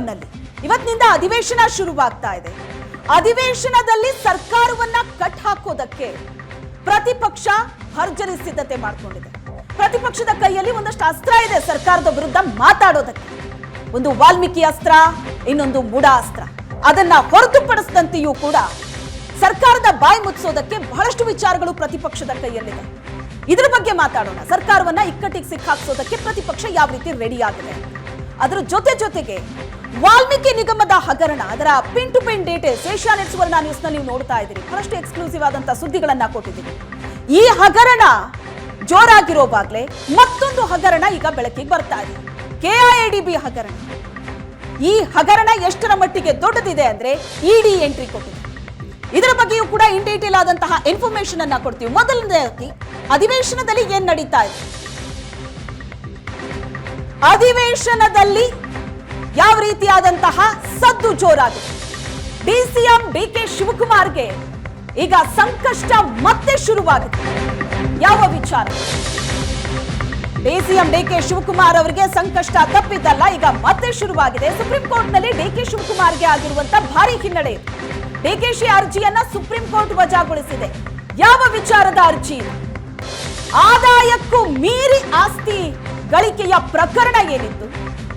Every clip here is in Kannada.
ನಲ್ಲಿ ಇವತ್ತಿನಿಂದ ಅಧಿವೇಶನ ಶುರುವಾಗ್ತಾ ಇದೆ. ಅಧಿವೇಶನದಲ್ಲಿ ಸರ್ಕಾರವನ್ನ ಕಟ್ ಹಾಕೋದಕ್ಕೆ ಪ್ರತಿಪಕ್ಷ ಭರ್ಜರಿ ಸಿದ್ಧತೆ ಮಾಡಿಕೊಂಡಿದೆ. ಪ್ರತಿಪಕ್ಷದ ಕೈಯಲ್ಲಿ ಒಂದಷ್ಟು ಅಸ್ತ್ರ ಇದೆ ಸರ್ಕಾರದ ವಿರುದ್ಧ ಮಾತಾಡೋದಕ್ಕೆ. ಒಂದು ವಾಲ್ಮೀಕಿ ಅಸ್ತ್ರ, ಇನ್ನೊಂದು ಮೂಡ ಅಸ್ತ್ರ. ಅದನ್ನ ಹೊರತುಪಡಿಸಿದಂತೆಯೂ ಕೂಡ ಸರ್ಕಾರದ ಬಾಯಿ ಮುಚ್ಚಿಸೋದಕ್ಕೆ ಬಹಳಷ್ಟು ವಿಚಾರಗಳು ಪ್ರತಿಪಕ್ಷದ ಕೈಯಲ್ಲಿದೆ. ಇದರ ಬಗ್ಗೆ ಮಾತಾಡೋಣ. ಸರ್ಕಾರವನ್ನ ಇಕ್ಕಟ್ಟಿಗೆ ಸಿಕ್ಕಾಕ್ಸೋದಕ್ಕೆ ಪ್ರತಿಪಕ್ಷ ಯಾವ ರೀತಿ ರೆಡಿ ಆಗಿದೆ. ಅದರ ಜೊತೆಗೆ ವಾಲ್ಮೀಕಿ ನಿಗಮದ ಹಗರಣ, ಅದರ pin to pin details Asianet Suvarna news ನಲ್ಲಿ ನೀವು ನೋಡ್ತಾ ಇದ್ದೀರಿ. ಬಹಳಷ್ಟು ಎಕ್ಸ್ಕ್ಲೂಸಿವ್ ಆದಂತಹ ಸುದ್ದಿಗಳನ್ನ ಕೊಟ್ಟಿದ್ದೀವಿ. ಈ ಹಗರಣ ಜೋರಾಗಿರೋವಾಗ್ಲೇ ಮತ್ತೊಂದು ಹಗರಣ ಈಗ ಬೆಳಕಿಗೆ ಬರ್ತಾ ಇದೆ. ಕೆಐಎಡಿಬಿ ಹಗರಣ. ಈ ಹಗರಣ ಎಷ್ಟರ ಮಟ್ಟಿಗೆ ದೊಡ್ಡದಿದೆ ಅಂದ್ರೆ ಇಡಿ ಎಂಟ್ರಿ ಕೊಟ್ಟಿದೆ. ಇದರ ಬಗ್ಗೆಯೂ ಕೂಡ ಇನ್ ಡೀಟೇಲ್ ಆದಂತಹ ಇನ್ಫಾರ್ಮೇಶನ್ ಅನ್ನ ಕೊಡ್ತೀವಿ. ಮೊದಲನೇದಾಗಿ ಅಧಿವೇಶನದಲ್ಲಿ ಏನ್ ನಡೀತಾ ಇದೆ, ಅಧಿವೇಶನದಲ್ಲಿ ಯಾವ ರೀತಿಯಾದಂತಹ ಸದ್ದು ಜೋರಾಗಿದೆ. ಡಿಸಿಎಂ ಡಿಕೆ ಶಿವಕುಮಾರ್ಗೆ ಈಗ ಸಂಕಷ್ಟ ಮತ್ತೆ ಶುರುವಾಗಿದೆ. ಯಾವ ವಿಚಾರ? ಡಿಸಿಎಂ ಡಿಕೆ ಶಿವಕುಮಾರ್ ಅವರಿಗೆ ಸಂಕಷ್ಟ ತಪ್ಪಿದ್ದಲ್ಲ, ಈಗ ಮತ್ತೆ ಶುರುವಾಗಿದೆ. ಸುಪ್ರೀಂ ಕೋರ್ಟ್ ನಲ್ಲಿ ಡಿಕೆ ಶಿವಕುಮಾರ್ಗೆ ಆಗಿರುವಂತಹ ಭಾರಿ ಹಿನ್ನಡೆ. ಡಿಕೆಶಿ ಅರ್ಜಿಯನ್ನ ಸುಪ್ರೀಂ ಕೋರ್ಟ್ ವಜಾಗೊಳಿಸಿದೆ. ಯಾವ ವಿಚಾರದ ಅರ್ಜಿ? ಆದಾಯಕ್ಕೂ ಮೀರಿ ಆಸ್ತಿ ಗಳಿಕೆಯ ಪ್ರಕರಣ ಏನಿತ್ತು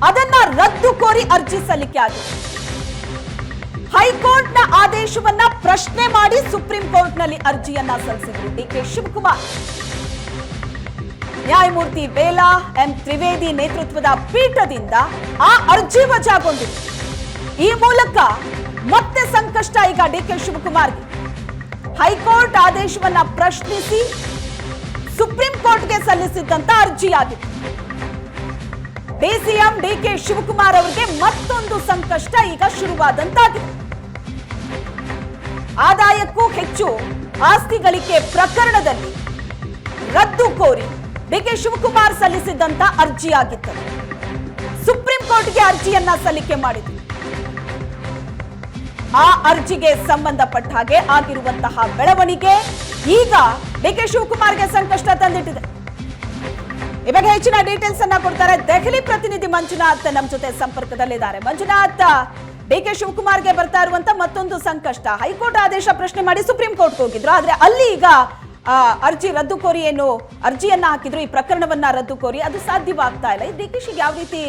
ಅದನ್ನ ರದ್ದು ಕೋರಿ ಅರ್ಜಿ ಸಲ್ಲಿಕೆ ಆಗಿದೆ. ಹೈಕೋರ್ಟ್ನ ಆದೇಶವನ್ನ ಪ್ರಶ್ನೆ ಮಾಡಿ ಸುಪ್ರೀಂ ಕೋರ್ಟ್ನಲ್ಲಿ ಅರ್ಜಿಯನ್ನ ಸಲ್ಲಿಸಿದ್ರು ಡಿಕೆ ಶಿವಕುಮಾರ್. ನ್ಯಾಯಮೂರ್ತಿ ಬೇಲಾ ಎಂ ತ್ರಿವೇದಿ ನೇತೃತ್ವದ ಪೀಠದಿಂದ ಆ ಅರ್ಜಿ ವಜಾಗೊಂಡಿದೆ. ಈ ಮೂಲಕ ಮತ್ತೆ ಸಂಕಷ್ಟ ಈಗ ಡಿಕೆ ಶಿವಕುಮಾರ್ಗೆ. ಹೈಕೋರ್ಟ್ ಆದೇಶವನ್ನ ಪ್ರಶ್ನಿಸಿ ಸುಪ್ರೀಂ ಕೋರ್ಟ್ಗೆ ಸಲ್ಲಿಸಿದ್ದಂತ ಅರ್ಜಿಯಾಗಿತ್ತು. ಡಿಸಿಎಂ ಡಿಕೆ ಶಿವಕುಮಾರ್ ಅವರಿಗೆ ಮತ್ತೊಂದು ಸಂಕಷ್ಟ ಈಗ ಶುರುವಾದಂತಾಗಿದೆ. ಆದಾಯಕ್ಕೂ ಹೆಚ್ಚು ಆಸ್ತಿ ಗಳಿಕೆ ಪ್ರಕರಣದಲ್ಲಿ ರದ್ದು ಕೋರಿ ಡಿಕೆ ಶಿವಕುಮಾರ್ ಸಲ್ಲಿಸಿದ್ದಂತ ಅರ್ಜಿಯಾಗಿತ್ತು. ಸುಪ್ರೀಂ ಕೋರ್ಟ್ಗೆ ಅರ್ಜಿಯನ್ನ ಸಲ್ಲಿಕೆ ಮಾಡಿದ್ರು. ಆ ಅರ್ಜಿಗೆ ಸಂಬಂಧಪಟ್ಟ ಹಾಗೆ ಆಗಿರುವಂತಹ ಬೆಳವಣಿಗೆ ಈಗ ಡಿಕೆ ಶಿವಕುಮಾರ್ಗೆ ಸಂಕಷ್ಟ ತಂದಿಟ್ಟಿದೆ. ಈ ಬಗ್ಗೆ ಹೆಚ್ಚಿನ ಡೀಟೇಲ್ಸ್ ಅನ್ನ ಕೊಡ್ತಾರೆ ದೆಹಲಿ ಪ್ರತಿನಿಧಿ ಮಂಜುನಾಥ್ ನಮ್ಮ ಜೊತೆ ಸಂಪರ್ಕದಲ್ಲಿದ್ದಾರೆ. ಮಂಜುನಾಥ್, ಡಿಕೆ ಶಿವಕುಮಾರ್ಗೆ ಬರ್ತಾ ಇರುವಂತ ಮತ್ತೊಂದು ಸಂಕಷ್ಟ. ಹೈಕೋರ್ಟ್ ಆದೇಶ ಪ್ರಶ್ನೆ ಮಾಡಿ ಸುಪ್ರೀಂ ಕೋರ್ಟ್ ಹೋಗಿದ್ರು, ಆದ್ರೆ ಅಲ್ಲಿ ಈಗ ಅರ್ಜಿ ರದ್ದು ಕೋರಿ ಏನು ಅರ್ಜಿಯನ್ನ ಹಾಕಿದ್ರು, ಈ ಪ್ರಕರಣವನ್ನ ರದ್ದು ಕೋರಿ ಅದು ಸಾಧ್ಯವಾಗ್ತಾ ಇಲ್ಲ. ಈ ಡಿಕೆಶಿಗೆ ಯಾವ ರೀತಿ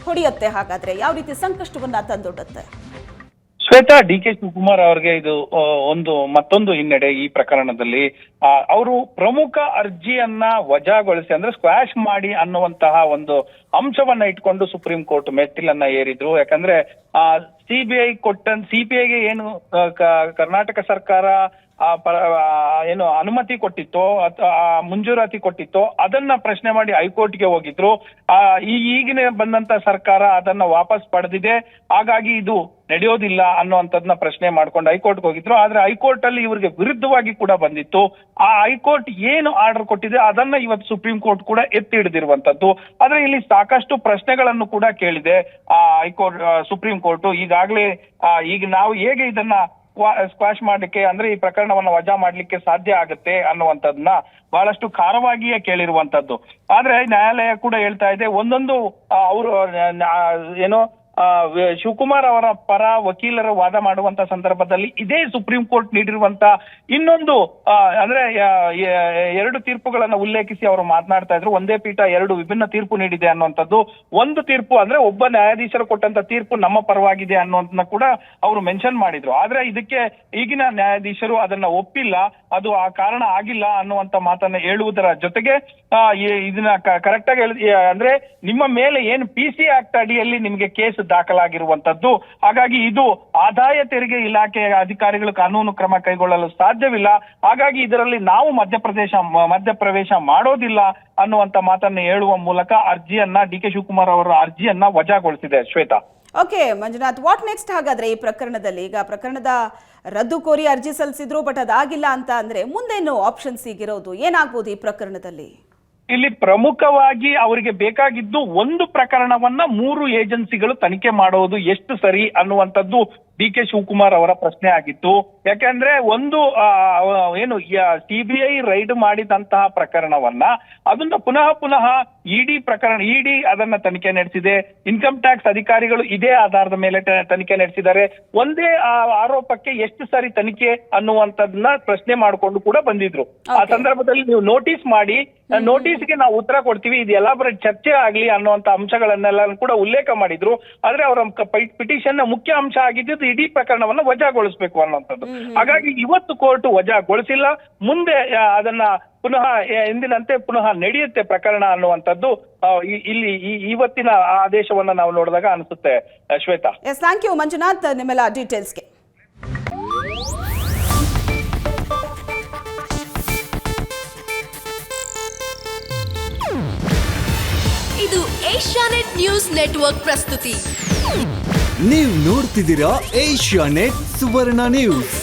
ಹೊಡೆಯುತ್ತೆ? ಹಾಗಾದ್ರೆ ಯಾವ ರೀತಿ ಸಂಕಷ್ಟವನ್ನ ತಂದೊಡ್ಡುತ್ತೆ? ಶ್ವೇತಾ, ಡಿಕೆ ಶಿವಕುಮಾರ್ ಅವರಿಗೆ ಇದು ಮತ್ತೊಂದು ಹಿನ್ನಡೆ. ಈ ಪ್ರಕರಣದಲ್ಲಿ ಅವರು ಪ್ರಮುಖ ಅರ್ಜಿಯನ್ನ ವಜಾಗೊಳಿಸಿ ಅಂದ್ರೆ ಸ್ಕ್ವಾಶ್ ಮಾಡಿ ಅನ್ನುವಂತಹ ಒಂದು ಅಂಶವನ್ನ ಇಟ್ಕೊಂಡು ಸುಪ್ರೀಂ ಕೋರ್ಟ್ ಮೆಟ್ಟಿಲನ್ನ ಏರಿದ್ರು. ಯಾಕಂದ್ರೆ ಸಿಬಿಐಗೆ ಏನು ಕರ್ನಾಟಕ ಸರ್ಕಾರ ಏನು ಅನುಮತಿ ಕೊಟ್ಟಿತ್ತೋ ಮುಂಜೂರಾತಿ ಕೊಟ್ಟಿತ್ತೋ ಅದನ್ನ ಪ್ರಶ್ನೆ ಮಾಡಿ ಹೈಕೋರ್ಟ್ಗೆ ಹೋಗಿದ್ರು. ಈಗಿನ ಬಂದಂತ ಸರ್ಕಾರ ಅದನ್ನ ವಾಪಸ್ ಪಡೆದಿದೆ, ಹಾಗಾಗಿ ಇದು ನಡೆಯೋದಿಲ್ಲ ಅನ್ನುವಂಥದ್ದನ್ನ ಪ್ರಶ್ನೆ ಮಾಡ್ಕೊಂಡು ಹೈಕೋರ್ಟ್ಗೆ ಹೋಗಿದ್ರು. ಆದ್ರೆ ಹೈಕೋರ್ಟ್ ಅಲ್ಲಿ ಇವ್ರಿಗೆ ವಿರುದ್ಧವಾಗಿ ಕೂಡ ಬಂದಿತ್ತು. ಆ ಹೈಕೋರ್ಟ್ ಏನು ಆರ್ಡರ್ ಕೊಟ್ಟಿದೆ ಅದನ್ನ ಇವತ್ತು ಸುಪ್ರೀಂ ಕೋರ್ಟ್ ಕೂಡ ಎತ್ತಿ ಹಿಡಿದಿರುವಂತದ್ದು. ಆದ್ರೆ ಇಲ್ಲಿ ಸಾಕಷ್ಟು ಪ್ರಶ್ನೆಗಳನ್ನು ಕೂಡ ಕೇಳಿದೆ ಸುಪ್ರೀಂ ಕೋರ್ಟ್. ಈಗಾಗ್ಲೇ ಈಗ ನಾವು ಹೇಗೆ ಇದನ್ನ ಸ್ಕ್ವಾಶ್ ಮಾಡ್ಲಿಕ್ಕೆ ಅಂದ್ರೆ ಈ ಪ್ರಕರಣವನ್ನ ವಜಾ ಮಾಡ್ಲಿಕ್ಕೆ ಸಾಧ್ಯ ಆಗುತ್ತೆ ಅನ್ನುವಂಥದ್ದನ್ನ ಬಹಳಷ್ಟು ಖಾರವಾಗಿಯೇ ಕೇಳಿರುವಂತದ್ದು. ಆದ್ರೆ ನ್ಯಾಯಾಲಯ ಕೂಡ ಹೇಳ್ತಾ ಇದೆ ಒಂದೊಂದು ಅವರು ಏನೋ ಶಿವಕುಮಾರ್ ಅವರ ಪರ ವಕೀಲರು ವಾದ ಮಾಡುವಂತ ಸಂದರ್ಭದಲ್ಲಿ ಇದೇ ಸುಪ್ರೀಂ ಕೋರ್ಟ್ ನೀಡಿರುವಂತ ಇನ್ನೊಂದು ಅಂದ್ರೆ ಎರಡು ತೀರ್ಪುಗಳನ್ನ ಉಲ್ಲೇಖಿಸಿ ಅವರು ಮಾತನಾಡ್ತಾ ಇದ್ರು. ಒಂದೇ ಪೀಠ ಎರಡು ವಿಭಿನ್ನ ತೀರ್ಪು ನೀಡಿದೆ ಅನ್ನುವಂಥದ್ದು. ಒಂದು ತೀರ್ಪು ಅಂದ್ರೆ ಒಬ್ಬ ನ್ಯಾಯಾಧೀಶರು ಕೊಟ್ಟಂತ ತೀರ್ಪು ನಮ್ಮ ಪರವಾಗಿದೆ ಅನ್ನೋದನ್ನ ಕೂಡ ಅವರು ಮೆನ್ಷನ್ ಮಾಡಿದ್ರು. ಆದ್ರೆ ಇದಕ್ಕೆ ಈಗಿನ ನ್ಯಾಯಾಧೀಶರು ಅದನ್ನ ಒಪ್ಪಿಲ್ಲ, ಅದು ಆ ಕಾರಣ ಆಗಿಲ್ಲ ಅನ್ನುವಂತ ಮಾತನ್ನ ಹೇಳುವುದರ ಜೊತೆಗೆ ಇದನ್ನ ಕರೆಕ್ಟ್ ಆಗಿ ಅಂದ್ರೆ ನಿಮ್ಮ ಮೇಲೆ ಏನು PC ಆಕ್ಟ್ ಅಡಿಯಲ್ಲಿ ನಿಮಗೆ ಕೇಸ್ ದಾಖಲಾಗಿರುವಂತದ್ದು. ಹಾಗಾಗಿ ಇದು ಆದಾಯ ತೆರಿಗೆ ಇಲಾಖೆಯ ಅಧಿಕಾರಿಗಳು ಕಾನೂನು ಕ್ರಮ ಕೈಗೊಳ್ಳಲು ಸಾಧ್ಯವಿಲ್ಲ. ಹಾಗಾಗಿ ಇದರಲ್ಲಿ ನಾವು ಮಧ್ಯಪ್ರವೇಶ ಮಾಡೋದಿಲ್ಲ ಅನ್ನುವಂತ ಮಾತನ್ನ ಹೇಳುವ ಮೂಲಕ ಅರ್ಜಿಯನ್ನ ಡಿಕೆ ಶಿವಕುಮಾರ್ ಅವರ ಅರ್ಜಿಯನ್ನ ವಜಾಗೊಳಿಸಿದೆ. Shweta, okay Manjunath, what next ಹಾಗಾದ್ರೆ ಈ ಪ್ರಕರಣದಲ್ಲಿ? ಈಗ ಪ್ರಕರಣದ ರದ್ದು ಕೋರಿ ಅರ್ಜಿ ಸಲ್ಲಿಸಿದ್ರು, ಬಟ್ ಅದಾಗಿಲ್ಲ ಅಂತ ಅಂದ್ರೆ ಮುಂದೇನು ಆಪ್ಷನ್ಸ್ ಈಗಿರೋದು? ಏನಾಗ್ಬೋದು ಈ ಪ್ರಕರಣದಲ್ಲಿ? ಇಲ್ಲಿ ಪ್ರಮುಖವಾಗಿ ಅವರಿಗೆ ಬೇಕಾಗಿದ್ದು ಒಂದು ಪ್ರಕರಣವನ್ನ 3 ಏಜೆನ್ಸಿಗಳು ತನಿಖೆ ಮಾಡೋದು ಎಷ್ಟು ಸರಿ ಅನ್ನುವಂಥದ್ದು ಡಿ ಕೆ ಶಿವಕುಮಾರ್ ಅವರ ಪ್ರಶ್ನೆ ಆಗಿತ್ತು. ಯಾಕಂದ್ರೆ ಒಂದು ಏನು ಸಿಬಿಐ ರೈಡ್ ಮಾಡಿದಂತಹ ಪ್ರಕರಣವನ್ನ ಅದನ್ನ ಪುನಃ ಇಡಿ ಅದನ್ನ ತನಿಖೆ ನಡೆಸಿದೆ. ಇನ್ಕಮ್ ಟ್ಯಾಕ್ಸ್ ಅಧಿಕಾರಿಗಳು ಇದೇ ಆಧಾರದ ಮೇಲೆ ತನಿಖೆ ನಡೆಸಿದ್ದಾರೆ. ಒಂದೇ ಆರೋಪಕ್ಕೆ ಎಷ್ಟು ಸಾರಿ ತನಿಖೆ ಅನ್ನುವಂಥದ್ದನ್ನ ಪ್ರಶ್ನೆ ಮಾಡಿಕೊಂಡು ಕೂಡ ಬಂದಿದ್ರು. ಆ ಸಂದರ್ಭದಲ್ಲಿ ನೀವು ನೋಟಿಸ್ ಮಾಡಿ, ನೋಟಿಸ್ಗೆ ನಾವು ಉತ್ತರ ಕೊಡ್ತೀವಿ, ಇದು ಎಲ್ಲಾಬರ ಚರ್ಚೆ ಆಗ್ಲಿ ಅನ್ನುವಂತ ಅಂಶಗಳನ್ನೆಲ್ಲ ಕೂಡ ಉಲ್ಲೇಖ ಮಾಡಿದ್ರು. ಆದ್ರೆ ಅವರ ಪಿಟಿಷನ್ ನ ಮುಖ್ಯ ಅಂಶ ಆಗಿದ್ದು ಇಡೀ ಪ್ರಕರಣವನ್ನ ವಜಾಗೊಳಿಸಬೇಕು ಅನ್ನುವಂಥದ್ದು. ಹಾಗಾಗಿ ಇವತ್ತು ಕೋರ್ಟ್ ವಜಾಗೊಳಿಸಿಲ್ಲ. ಮುಂದೆ ಅದನ್ನ ಪುನಃ ಎಂದಿನಂತೆ ಪುನಃ ನಡೆಯುತ್ತೆ ಪ್ರಕರಣ ಅನ್ನುವಂಥದ್ದು ಇಲ್ಲಿ ಇವತ್ತಿನ ಆದೇಶವನ್ನ ನಾವು ನೋಡಿದಾಗ ಅನಿಸುತ್ತೆ. Shweta, yes, thank you Manjunath ನಿಮ್ಮೆಲ್ಲ ಡೀಟೇಲ್ಸ್ಗೆ. ಇದು ಏಷ್ಯಾನೆಟ್ ನ್ಯೂಸ್ ನೆಟ್ವರ್ಕ್ ಪ್ರಸ್ತುತಿ. ನೀವು ನೋಡ್ತಿದ್ದೀರಾ ಏಷ್ಯಾನೆಟ್ ಸುವರ್ಣ ನ್ಯೂಸ್.